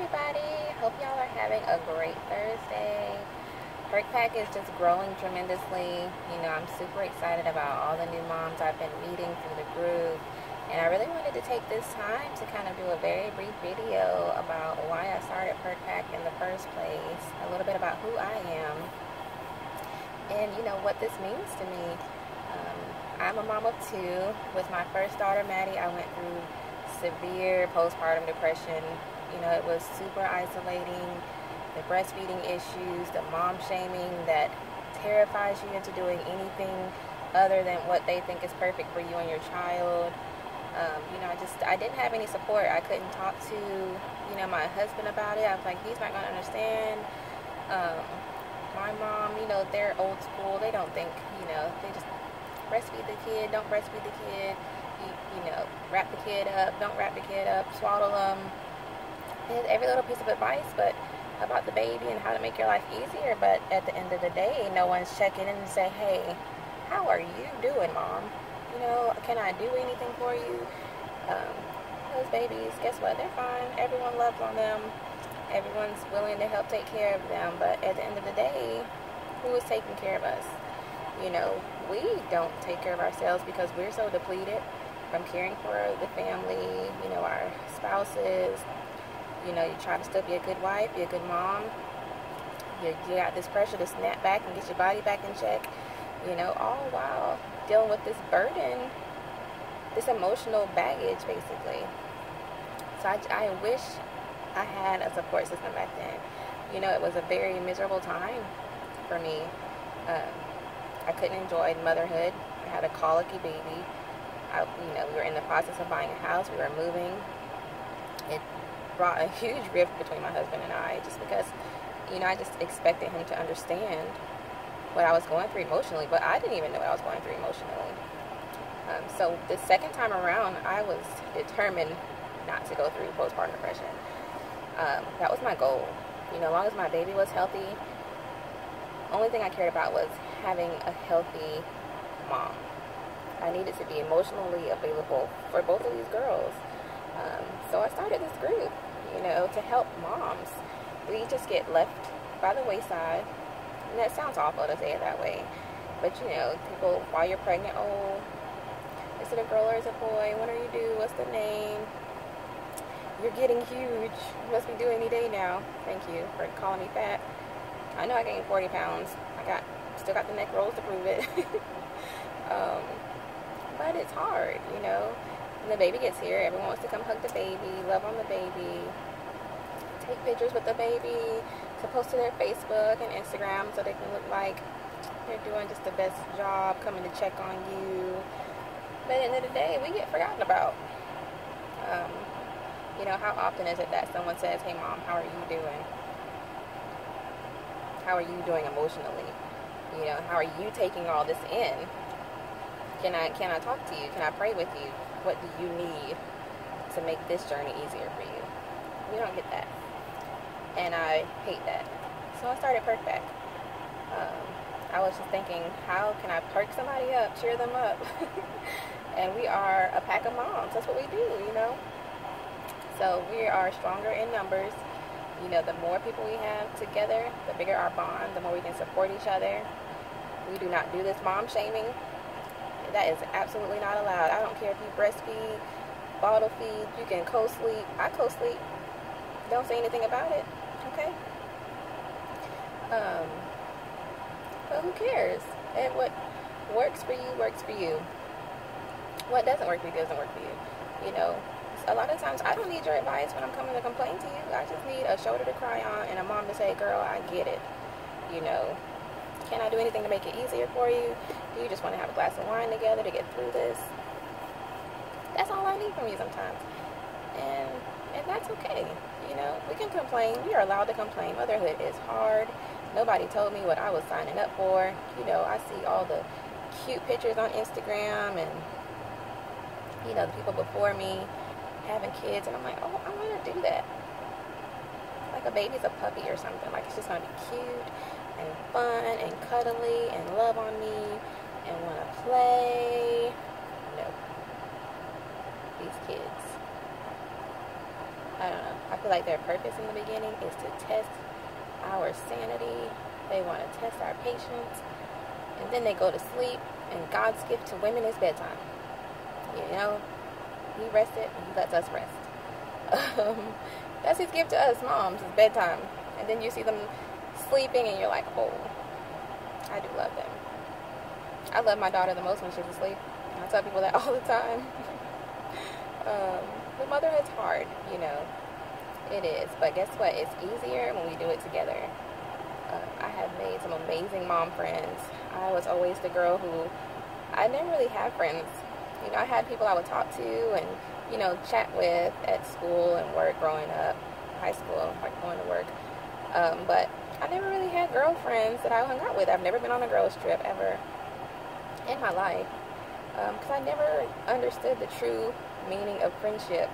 everybody. Hope y'all are having a great Thursday. Perk Pack is just growing tremendously. You know, I'm super excited about all the new moms I've been meeting through the group. And I really wanted to take this time to kind of do a very brief video about why I started Perk Pack in the first place, a little bit about who I am, and you know what this means to me. I'm a mom of two. With my first daughter, Maddie, I went through severe postpartum depression. You know, it was super isolating. The breastfeeding issues, the mom shaming that terrifies you into doing anything other than what they think is perfect for you and your child. You know, I didn't have any support. I couldn't talk to, you know, my husband about it. I was like, he's not going to understand. My mom, you know, they're old school. They don't think, you know, they just breastfeed the kid, don't breastfeed the kid. You know, wrap the kid up, don't wrap the kid up, swaddle them. And every little piece of advice, but about the baby and how to make your life easier. But at the end of the day, no one's checking in and say, hey, how are you doing, mom? You know, can I do anything for you? Those babies, guess what? They're fine. Everyone loves on them. Everyone's willing to help take care of them. But at the end of the day, who is taking care of us? You know, we don't take care of ourselves because we're so depleted from caring for the family, you know, our spouses. You know, you try to still be a good wife, be a good mom. You got this pressure to snap back and get your body back in check, you know, all while dealing with this burden, this emotional baggage, basically. So I wish I had a support system back then. You know, it was a very miserable time for me. I couldn't enjoy motherhood. I had a colicky baby. You know, we were in the process of buying a house. We were moving. It brought a huge rift between my husband and I, just because, you know, I just expected him to understand what I was going through emotionally, but I didn't even know what I was going through emotionally. So the second time around, I was determined not to go through postpartum depression. That was my goal. You know, as long as my baby was healthy, only thing I cared about was having a healthy mom. I needed to be emotionally available for both of these girls. So I started this group, you know, to help moms. We just get left by the wayside. And that sounds awful to say it that way. But, you know, people, while you're pregnant, oh, is it a girl or is it a boy? What are you due? What's the name? You're getting huge. You must be due any day now. Thank you for calling me fat. I know I gained 40 pounds. Still got the neck rolls to prove it. But it's hard, you know. When the baby gets here, everyone wants to come hug the baby, love on the baby, take pictures with the baby, to post to their Facebook and Instagram so they can look like they're doing just the best job, coming to check on you. But at the end of the day, we get forgotten about. You know, how often is it that someone says, hey mom, how are you doing? How are you doing emotionally? You know, how are you taking all this in? Can I talk to you? Can I pray with you? What do you need to make this journey easier for you? We don't get that. And I hate that. So I started Perk Pack. I was just thinking, how can I perk somebody up, cheer them up? And we are a pack of moms. That's what we do, you know? So we are stronger in numbers. You know, the more people we have together, the bigger our bond, the more we can support each other. We do not do this mom shaming. That is absolutely not allowed. I don't care if you breastfeed, bottle feed, you can co-sleep. I co-sleep. Don't say anything about it. Okay? But who cares? And what works for you, works for you. What doesn't work for you, doesn't work for you. You know, a lot of times I don't need your advice when I'm coming to complain to you. I just need a shoulder to cry on and a mom to say, girl, I get it. You know, can I do anything to make it easier for you? Do you just want to have a glass of wine together to get through this? That's all I need from you sometimes. And that's okay. You know, we can complain. We are allowed to complain. Motherhood is hard. Nobody told me what I was signing up for. You know, I see all the cute pictures on Instagram and, you know, the people before me having kids. And I'm like, oh, I want to do that. Like a baby's a puppy or something. Like, it's just going to be cute and fun and cuddly and love on me and want to play. No. These kids. I don't know. I feel like their purpose in the beginning is to test our sanity. They want to test our patience. And then they go to sleep, and God's gift to women is bedtime. You know, He rested, and He lets us rest. That's His gift to us moms, is bedtime. And then you see them sleeping, and you're like, oh, I do love them. I love my daughter the most when she's asleep. I tell people that all the time. But motherhood's hard, you know. It is. But guess what? It's easier when we do it together. I have made some amazing mom friends. I was always the girl who, I didn't really have friends. You know, I had people I would talk to and, you know, chat with at school and work growing up. High school, like going to work. But I never really had girlfriends that I hung out with. I've never been on a girls trip ever in my life. Because I never understood the true meaning of friendship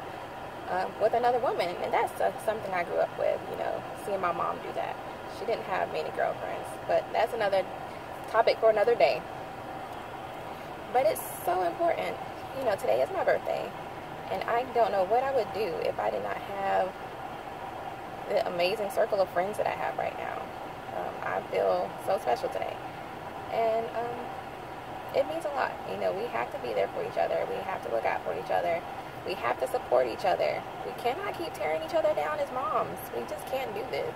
with another woman. And that's something I grew up with, you know, seeing my mom do that. She didn't have many girlfriends. But that's another topic for another day. But it's so important. You know, today is my birthday. And I don't know what I would do if I did not have the amazing circle of friends that I have right now. I feel so special today. And it means a lot. You know, we have to be there for each other. We have to look out for each other. We have to support each other. We cannot keep tearing each other down as moms. We just can't do this.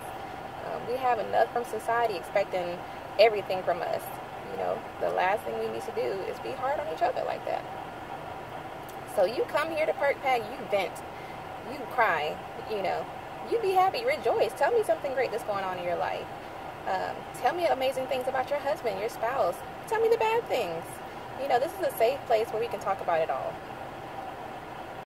We have enough from society expecting everything from us. You know, the last thing we need to do is be hard on each other like that. So you come here to Perk Pack, you vent, you cry, you know, you be happy, rejoice. Tell me something great that's going on in your life. Tell me amazing things about your husband, your spouse. Tell me the bad things. You know, this is a safe place where we can talk about it all.